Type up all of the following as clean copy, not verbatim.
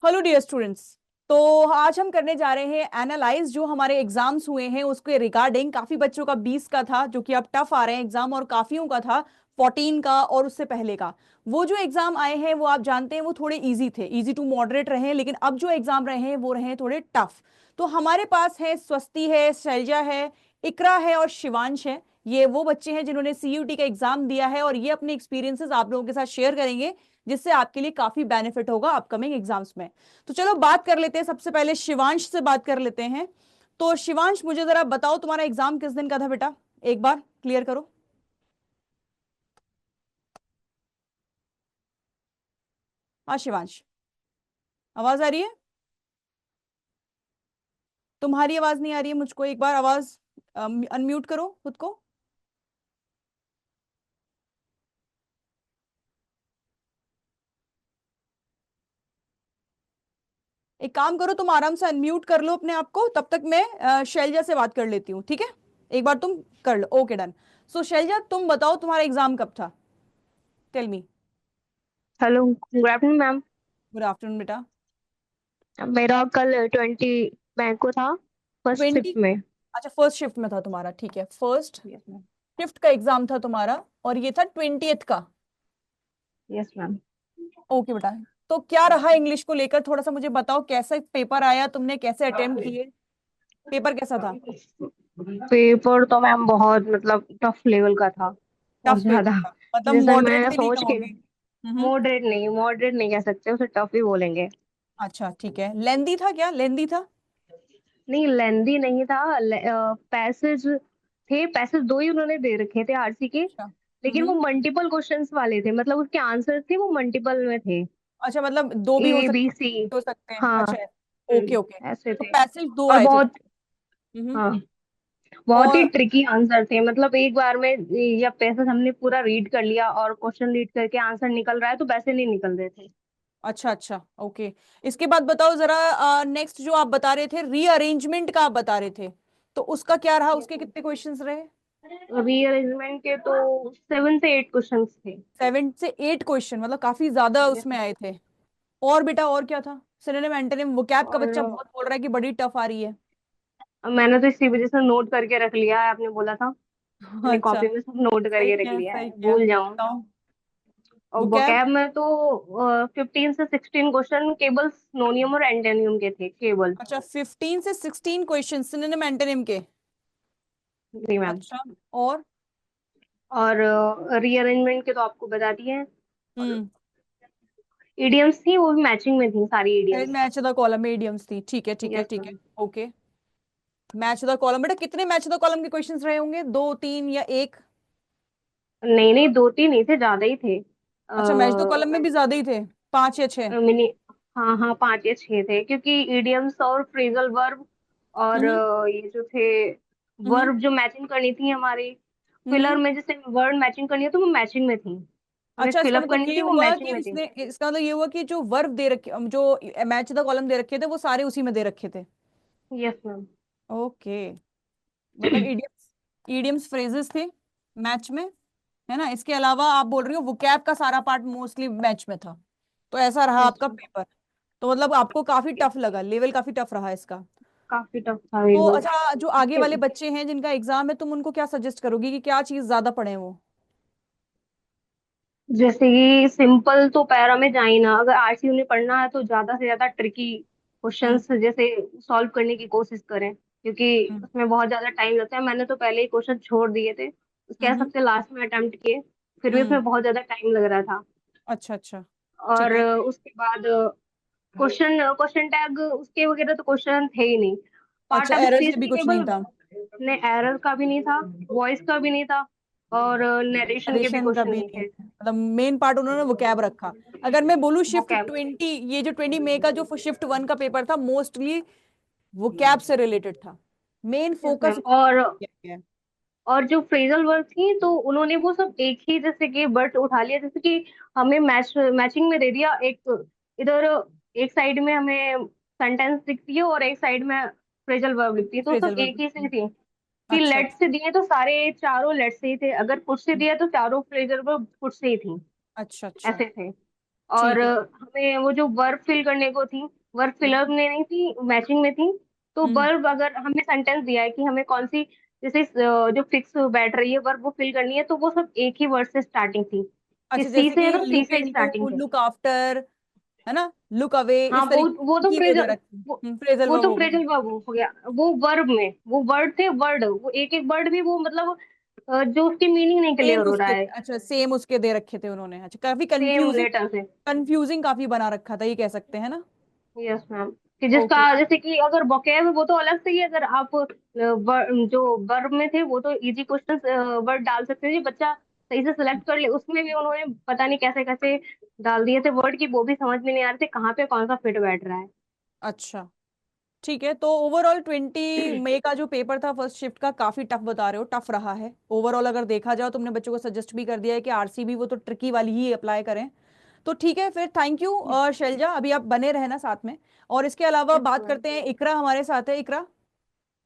Hello dear students. तो आज हम करने जा रहे हैं एनालाइज जो हमारे एग्जाम्स हुए हैं उसके रिगार्डिंग। काफी बच्चों का 20 का था जो कि अब टफ आ रहे हैं एग्जाम, और काफियों का था 14 का और उससे पहले का। वो जो एग्जाम आए हैं वो आप जानते हैं वो थोड़े इजी थे, इजी टू मॉडरेट रहे हैं, लेकिन अब जो एग्जाम रहे हैं वो रहे हैं थोड़े टफ। तो हमारे पास है स्वस्ति है, शैलजा है, इकरा है और शिवांश है। ये वो बच्चे हैं जिन्होंने सीयूटी का एग्जाम दिया है और ये अपने एक्सपीरियंसेस आप लोगों के साथ शेयर करेंगे, जिससे आपके लिए काफी बेनिफिट होगा अपकमिंग एग्जाम्स में। तो चलो बात कर लेते हैं, सबसे पहले शिवांश से बात कर लेते हैं। तो शिवांश, मुझे जरा बताओ तुम्हारा एग्जाम किस दिन का था बेटा, एक बार क्लियर करो। हाँ शिवांश, आवाज आ रही है? तुम्हारी आवाज नहीं आ रही है मुझको, एक बार आवाज अनम्यूट करो खुद को। एक काम करो, तुम आराम से अनम्यूट कर लो अपने आप को, तब तक मैं शैलजा से बात कर लेती हूँ, ठीक है? एक बार तुम कर लो, ओके डन। सो शैलजा, तुम बताओ तुम्हारा एग्जाम कब था, tell me. Hello, good afternoon ma'am. Good afternoon बेटा। मेरा कल 20 मई को था, फर्स्ट 20? शिफ्ट में। अच्छा, फर्स्ट शिफ्ट में था तुम्हारा, ठीक है, फर्स्ट यस मैम। शिफ्ट का एग्जाम था तुम्हारा, और ये था 20th का। Yes ma'am. ओके बेटा। तो क्या रहा इंग्लिश को लेकर, थोड़ा सा मुझे बताओ, कैसा पेपर आया, तुमने कैसे अटेम्प्ट किए, पेपर कैसा था? पेपर तो मैम बहुत मतलब टफ लेवल का था, बहुत टफ पेपर ज्यादा। था, मतलब जैसे मॉडरेट मैं भी नहीं सोच के, कहोगे? मॉडरेट नहीं कह सकते, उसे टफ ही बोलेंगे। अच्छा ठीक है, लेंदी था क्या, लेंदी था? नहीं, लेंदी नहीं था। पैसेज थे, पैसेज दो ही उन्होंने दे रखे थे आरसी के। अच्छा। लेकिन वो मल्टीपल क्वेश्चंस वाले थे, मतलब उसके आंसर थे वो मल्टीपल में थे। अच्छा, मतलब दो भी ए बी सी। हो सकते हैं, हाँ। अच्छा। ओके ओके, ऐसे तो थे। पैसेज दो और आए थे बहुत, तुम्हारे। हाँ, बहुत ही और ट्रिकी आंसर थे। मतलब एक बार में या पैसा हमने पूरा रीड कर लिया और क्वेश्चन रीड करके आंसर निकल रहा है तो पैसे नहीं निकल रहे थे। अच्छा अच्छा, ओके। इसके बाद बताओ जरा, नेक्स्ट जो आप बता रहे थे रीअरेंजमेंट का आप बता रहे थे, तो उसका क्या रहा, उसके कितने क्वेश्चंस रहे? रीअरेंजमेंट के तो 7 से 8 क्वेश्चंस थे। 7 से 8 क्वेश्चन, मतलब काफी ज्यादा Yes, उसमें आए थे। और बेटा और क्या था? सिनोनिम एंटोनिम वोकैब का और बच्चा बहुत बोल रहा है कि बड़ी टफ आ रही है। मैंने तो इसी वजह से नोट करके रख लिया है, आपने बोला था। मैंने अच्छा, कॉपी में सब नोट सही करके रख किया लिया सही है, किया, भूल जाऊं। बताओ। और वोकैब। vocab में तो 15 से 16 क्वेश्चन केवल सिनोनियम और एंटोनियम के थे, केवल। अच्छा, 15 से 16 क्वेश्चन सिनोनिम एंटोनिम के। जी मैम। अच्छा। और और रीअरेंजमेंट के तो आपको बता दिए हैं। हम्म इडियम्स थी, वो भी मैचिंग में थी सारी इडियम्स। मैच द कॉलम में इडियम्स थी, ठीक है ठीक है यस ठीक है। Ma'am. Okay. Match the column, बेटा कितने मैच द कॉलम के क्वेश्चंस रहे होंगे, दो तीन या एक? नहीं नहीं, दो तीन नहीं थे, ज्यादा ही थे। अच्छा, मैच द कॉलम में भी ज्यादा ही थे, 5 या 6? मिनी, हाँ हाँ, 5 या 6 थे, क्योंकि इडियम्स और फ्रेजल वर्ब और हम्म ये जो थे हम्म वर्ब जो मैचिंग करनी थी हमारी। फिलर हम्म में जैसे वर्ड मैचिंग करनी है तो वो मैचिंग में थी, हमें अच्छा, इसका फिलअप मतलब करनी ये थी वो हुआ कि मैचिंग में थी। उसने, इसका मतलब ये हुआ कि जो वर्ब दे रखे, जो मैच द कॉलम दे रखे थे वो सारे उसी में दे रखे थे। Yes ma'am. ओके, मतलब इडियम्स, इडियम्स फ्रेजेस थे मैच में, है ना? इसके अलावा आप बोल रही हो वोकैब का सारा पार्ट मोस्टली मैच में था। तो ऐसा रहा यस आपका मैम। पेपर। तो मतलब आपको काफी टफ लगा, लेवल काफी टफ रहा इसका। काफी टफ था तो बिल्कुल। अच्छा, जो आगे वाले बच्चे हैं जिनका एग्जाम है, तुम उनको क्या सजेस्ट करोगी कि क्या चीज ज्यादा पढ़े वो? जैसे कि सिंपल तो पैरा में जा ही ना, अगर आरसी उन्हें पढ़ना है तो ज्यादा से ज्यादा ट्रिकी हम्म क्वेश्चंस जैसे सॉल्व करने की कोशिश करें, क्योंकि हम्म उसमें बहुत ज्यादा टाइम लगता है। मैंने तो पहले ही क्वेश्चन छोड़ दिए थे, उसके हम्म सबसे लास्ट में अटेम्प्ट किए, फिर भी हम्म, उसमें बहुत ज्यादा टाइम लग रहा था। अच्छा अच्छा, और ठीक है। उसके बाद क्वेश्चन क्वेश्चन टैग उसके वगैरह तो क्वेश्चन थे ही नहीं। पार्ट अच्छा, ऑफ एरर स्पीच से भी थी कुछ नहीं केवल, था? ने एरर का भी नहीं था, वॉइस का भी नहीं था, और नरेशन के भी एडिशन का क्वेश्चन भी नहीं नहीं थे। था, मतलब मेन पार्ट उन्होंने वो कैब रखा। अगर मैं बोलूँ वो शिफ्ट क्या। 20, ये जो 20 मई का जो शिफ्ट 1 का पेपर था, मोस्टली वो कैब से रिलेटेड था, मेन यस मैम। फोकस किया गया है। और जो फ्रेजल वर्ब थी तो उन्होंने वो सब एक ही जैसे कि बट उठा लिया, जैसे कि हमें मैचिंग में दे दिया। एक इधर, एक साइड में हमें सेंटेंस दिखती है और एक साइड में फ्रेजल वर्ब दिखती है, तो फ्रेजल सब वर्ब। एक ही से थी। कि अच्छा लेट अच्छा से दिए तो सारे चारों लेट से ही थे, अगर पुट से दिया तो चारों फ्रेजल वर्ब पुट से ही थी। अच्छा अच्छा, ऐसे थे। और ठीक है। हमें वो जो वर्ब फिल करने को थी, वर्ब हम्म। फिलअप में नहीं थी, मैचिंग में थी। तो हम्म। वर्ब अगर हमें सेंटेंस दिया है कि हमें कौन सी, जैसे जो फिक्स बैठ रही है वर्ब वो फिल करनी है, तो वो सब एक ही वर्ड से स्टार्टिंग थी, कि अच्छा, सी जैसे से है कि तो सी लुक से स्टार्टिंग इनटू, थे। लुक आफ्टर, है ना, लुक अवे, हाँ इस तरीके वो तो की वो दे फ्रेजल, रखी। वो, फ्रेजल वो वर्ब तो हो गए। फ्रेजल वर्ब हो गया। वो वर्ब में वो वर्ड थे, वर्ड वो एक एक वर्ड भी वो मतलब जो उसकी मीनिंग नहीं क्लियर सेम हो रहा उसके, है। अच्छा सेम उसके दे रखे थे उन्होंने, अच्छा काफी सेम कंफ्यूजिंग, लेटर से। कंफ्यूजिंग काफी बना रखा था, ये कह सकते हैं ना। Yes ma'am. कि जिसका ओके। जैसे कि अगर vocab है वो तो अलग से ही, अगर आप जो वर्ब में थे वो तो इजी क्वेश्चन वर्ड डाल सकते थे, बच्चा सही से सिलेक्ट कर ले। उसमें भी उन्होंने पता नहीं कैसे कैसे डाल दिए थे वर्ड की, वो भी समझ में नहीं आ रहे थे कहाँ पे कौन सा फिट बैठ रहा अच्छा ठीक है, तो ओवरऑल 20 है। मई का जो पेपर था फर्स्ट शिफ्ट का, काफी टफ बता रहे हो, टफ रहा है ओवरऑल। अगर देखा जाए, तुमने बच्चों को सजेस्ट भी कर दिया है कि आरसीबी वो तो ट्रिकी वाली ही अप्लाई करें। तो ठीक है फिर, थैंक यू शैलजा, अभी आप बने रहना साथ में। और इसके अलावा यस बात मैम। करते हैं, इकरा हमारे साथ है। इकरा,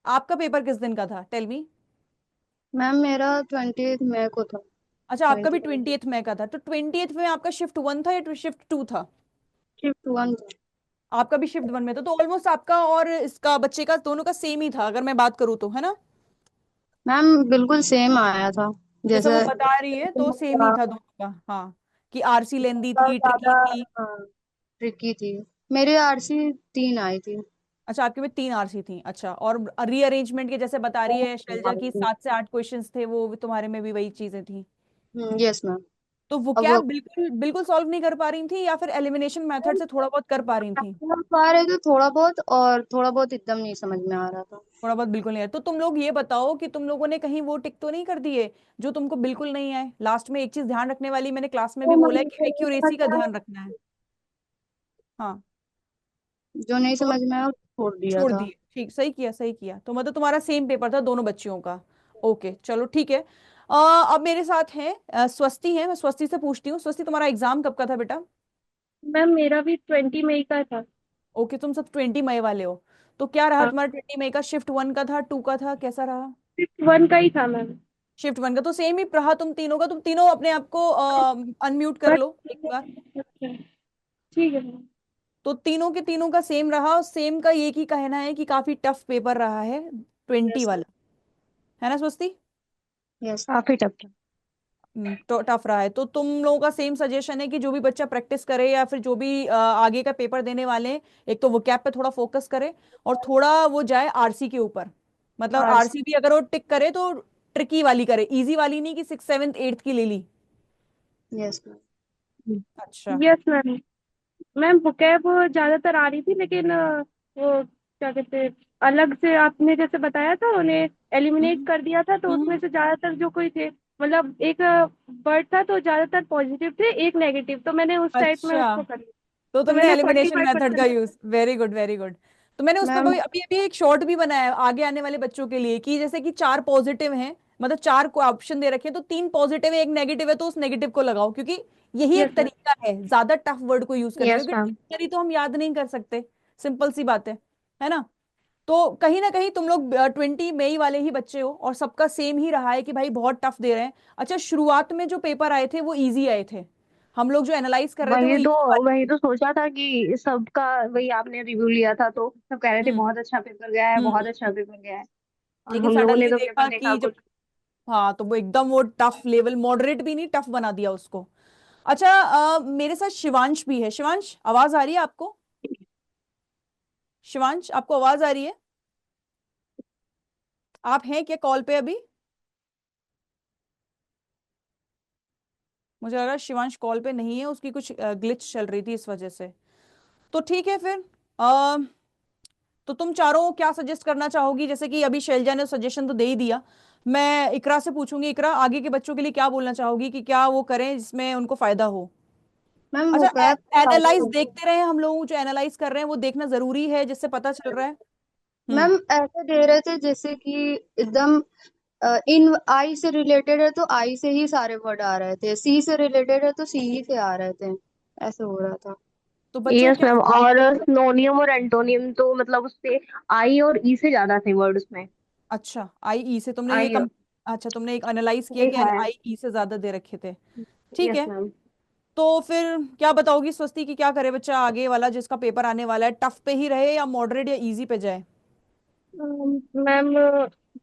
आपका पेपर किस दिन का था, टेल मी। मैम मेरा 20 मई को था। अच्छा, आपका भी 20। 20th मई का था, तो 20th में आपका शिफ्ट 1 था या शिफ्ट 2 था? शिफ्ट 1। आपका भी शिफ्ट 1 में था, तो ऑलमोस्ट आपका और इसका बच्चे का दोनों का सेम ही था, अगर मैं बात करूँ तो, है ना? मैम बिल्कुल सेम आया था जैसा वो जैसे। बता रही है तो सेम ही था दोनों का, हाँ। कि आरसी लेंदी थी, ज्यादा ट्रिकी थी। ट्रिकी थी। मेरी आरसी 3 आई थी। अच्छा, आपके में 3 आरसी थी, अच्छा। और रीअरेंजमेंट के जैसे बता रही है शैलजा की 7 से 8 क्वेश्चंस थे, वो भी तुम्हारे में भी वही चीजें थी। Yes ma'am. तो अब वोकैब बिल्कुल बिल्कुल सॉल्व नहीं कर पा रही थी, या फिर एलिमिनेशन मेथड से थोड़ा बहुत कर पा रही थी? पा रहे थे थोड़ा बहुत, और थोड़ा बहुत एकदम नहीं समझ में आ रहा था। थोड़ा बहुत बिल्कुल नहीं है, तो तुम लोग ये बताओ कि तुम लोगों ने कहीं वो टिक तो नहीं कर दिए जो तुमको बिल्कुल नहीं आए। लास्ट में एक चीज ध्यान रखने वाली, मैंने क्लास में भी तो बोला है मैम कि एक्यूरेसी का ध्यान रखना है। हाँ। जो नहीं तो समझ में आया उसको छोड़ दिया छोड़ था। दिए, ठीक, सही किया सही किया। तो मतलब तुम्हारा सेम पेपर था दोनों बच्चियों का। ओके चलो ठीक है। अब मेरे साथ हैं स्वस्ति है, मैं स्वस्ति से पूछती हूँ। स्वस्ति, तुम्हारा एग्जाम कब का था बेटा? मैम मेरा भी 20 मई का था। ओके, तुम सब 20 मई वाले हो। तो क्या रहा हाँ, तुम्हारा 20 मई का? शिफ्ट 1 का था, 2 का था, कैसा रहा? शिफ्ट 1 का ही था मैम। शिफ्ट 1 का, तो सेम ही रहा तुम तीनों का। तुम तीनों अपने आप को अनम्यूट कर बट लो एक बार। अच्छा, ठीक है मैम। तो तीनों के तीनों का सेम रहा, और सेम का एक ही कहना है कि काफी टफ पेपर रहा है, 20 यस। वाला, है ना स्वस्ति? यस। काफी टफ था। तो टफ रहा है, तो तुम लोगों का सेम सजेशन है कि जो भी बच्चा प्रैक्टिस करे, या फिर जो भी आगे का पेपर देने वाले हैं, एक तो वो कैप पे थोड़ा फोकस करे, और थोड़ा वो जाए आरसी के ऊपर। मतलब आर आरसी भी अगर वो टिक करे तो ट्रिकी वाली करे, इजी वाली नहीं कि 6th 7th 8th की ले ली। Yes ma'am. अच्छा। Yes ma'am. मैम vocab ज्यादातर आ रही थी, लेकिन वो क्या कहते हैं, अलग से आपने जैसे बताया था उन्हें एलिमिनेट हम्म। कर दिया था, तो उसमें हम्म। से ज्यादातर जो कोई थे, मतलब एक वर्ड था तो ज्यादातर पॉजिटिव थे, एक नेगेटिव, तो मैंने उस टाइप में अच्छा, उसको कर लिया। तो तो तुमने मैंने फोर्टी एलिमिनेशन फाइव मेथड का percent use, very good very good. तो मैंने उस पर मैम अभी अभी अभी एक शॉर्ट भी बनाया है आगे आने वाले बच्चों के लिए, कि जैसे कि 4 पॉजिटिव हैं, मतलब 4 को ऑप्शन दे रखे हैं, तो 3 पॉजिटिव है, एक नेगेटिव है, तो उस नेगेटिव को लगाओ, क्योंकि यही एक यस मैम। तरीका है ज्यादा टफ वर्ड को यूज करने का, यस क्योंकि मैम। डिक्शनरी तो हम याद नहीं कर सकते, सिंपल सी बात है ना? तो कहीं ना कहीं तुम लोग 20 मई वाले ही बच्चे हो, और सबका सेम ही रहा है कि भाई बहुत टफ दे रहे हैं। अच्छा, शुरुआत में जो पेपर आए थे वो इजी आए थे, हम लोग जो एनालाइज कर रहे थे वो वही तो इजी वही वाले तो सोचा था कि सबका, वही आपने रिव्यू लिया था तो सब कह रहे थे थे। बहुत अच्छा पेपर गया है, बहुत हम्म। अच्छा पेपर गया है। और लेकिन हम लोगों ने सडनली तो पेपर देखा देखा कि जब, कुछ। हाँ, तो वो एकदम वो टफ लेवल, मॉडरेट भी नहीं, टफ बना दिया उसको। अच्छा, मेरे साथ शिवांश भी है। शिवांश, आवाज आ रही है आपको? शिवांश, आपको आवाज आ रही है? आप हैं क्या कॉल पे अभी? मुझे लग रहा है शिवांश कॉल पे नहीं है, उसकी कुछ ग्लिच चल रही थी इस वजह से। तो ठीक है फिर, अ, तो तुम चारों क्या सजेस्ट करना चाहोगी? जैसे कि अभी शैलजा ने सजेशन तो दे ही दिया, मैं इकरा से पूछूंगी। इकरा, आगे के बच्चों के लिए क्या बोलना चाहोगी कि क्या वो करें जिसमें उनको फायदा हो? मैम वो अच्छा, कैब एनालाइज देखते रहे, हम लोग जो एनालाइज कर रहे हैं वो देखना जरूरी है, जिससे पता चल रहा है। हम्म। मैम ऐसे दे रहे थे जैसे कि एकदम इन आई से रिलेटेड है तो आई से ही सारे वर्ड आ रहे थे, सी से रिलेटेड है तो सी ही से आ रहे थे। ऐसे हो रहा था। तो बच्चों यस को क्या? मैम। और सिनोनियम और एंटोनियम तो मतलब उससे आई और ई से ज्यादा थे वर्ड उसमें। अच्छा, आई ई से तुमने ये आई कम, अच्छा तुमने एक एनालाइज किया कि देखा है। आई ई से ज्यादा दे रखे थे। ठीक यस है। मैम। तो फिर क्या बताओगी स्वस्ति की, क्या करे बच्चा आगे वाला जिसका पेपर आने वाला है, टफ पे ही रहे या मॉडरेट या इजी पे जाए? मैम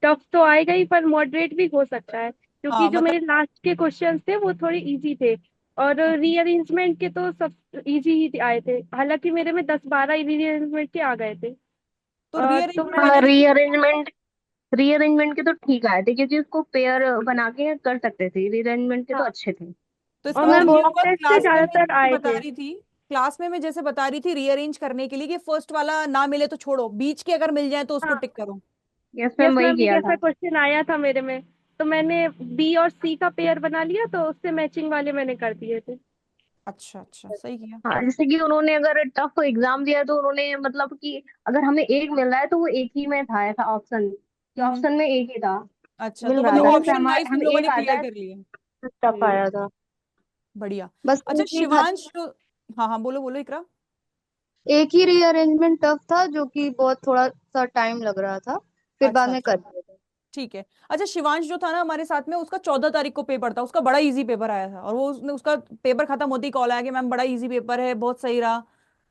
टफ तो आएगा ही, पर मॉडरेट भी हो सकता है, क्योंकि हाँ जो मतलब मेरे लास्ट के क्वेश्चंस थे वो थोड़े इजी थे, और रीअरेंजमेंट के तो सब इजी ही आए थे। हालांकि मेरे में 10-12 रीअरेंजमेंट के आ गए थे। तो तो रीअरेंजमेंट मैं हाँ, वाले में रीअरेंजमेंट के तो ठीक आए थे, क्योंकि उसको पेयर बना के कर सकते थे। रीअरेंजमेंट के तो हाँ, अच्छे थे। तो और इसका मैं मतलब ये मॉक हुआ टेस्ट से क्लास में मैं ज्यादातर जैसे आए बता थे। रही थी, क्लास में मैं जैसे बता रही थी रीअरेंज करने के लिए कि फर्स्ट वाला ना मिले तो छोड़ो, बीच के अगर मिल जाए तो उसको हाँ, टिक करो। यस यस मैम, वही मैम, एक किया ऐसा था। क्वेश्चन आया था मेरे में, तो मैंने बी और सी का पेयर बना लिया, तो उससे मैचिंग वाले मैंने कर दिए थे। अच्छा अच्छा, सही किया। हाँ, जैसे कि उन्होंने अगर टफ एग्जाम दिया तो उन्होंने मतलब कि अगर हमें एक मिल रहा है तो वो एक ही में था, ऐसा ऑप्शन कि हम्म। ऑप्शन में एक ही था, अच्छा, मिल तो रहा मतलब था। जैसे ऑप्शन वाइज तुम हम लोगों ने एक आता क्लियर है कर लिए। टफ आया था। बढ़िया। बस अच्छा शिवांश हाँ हाँ, बोलो बोलो इकरा। एक ही रीअरेंजमेंट टफ था जो कि बहुत थोड़ा सा टाइम लग रहा था, फिर बाद अच्छा में अच्छा, कर दिया था। ठीक है। अच्छा शिवांश जो था ना हमारे साथ में, उसका 14 तारीख को पेपर था, उसका बड़ा इजी पेपर आया था, और वो उसने उसका पेपर खत्म होते ही कॉल आया कि मैम बड़ा इजी पेपर है, बहुत सही रहा।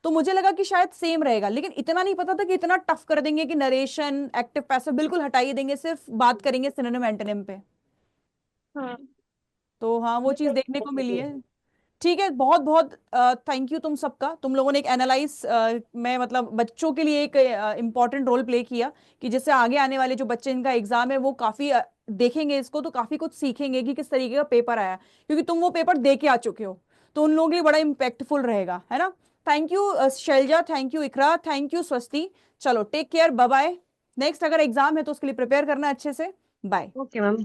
तो मुझे लगा कि शायद सेम रहेगा, लेकिन इतना नहीं पता था कि इतना टफ कर देंगे कि नरेशन एक्टिव पैसिव बिल्कुल हटा ही देंगे, सिर्फ बात करेंगे सिनोनिम एंटोनिम पे। हाँ, तो हाँ वो चीज देखने को मिली है। ठीक है, बहुत बहुत थैंक यू तुम सबका, तुम लोगों ने एक एनालाइज में मतलब बच्चों के लिए एक इम्पॉर्टेंट रोल प्ले किया, कि जिससे आगे आने वाले जो बच्चे इनका एग्जाम है वो काफी देखेंगे इसको तो काफी कुछ सीखेंगे कि किस तरीके का पेपर आया, क्योंकि तुम वो पेपर दे के आ चुके हो, तो उन लोगों के लिए बड़ा इम्पैक्टफुल रहेगा, है ना। Thank you Shailaja, thank you Iqra, thank you Swasti. चलो take care, bye bye. Next अगर एग्जाम है तो उसके लिए प्रिपेयर करना अच्छे से। बाय। Okay ma'am.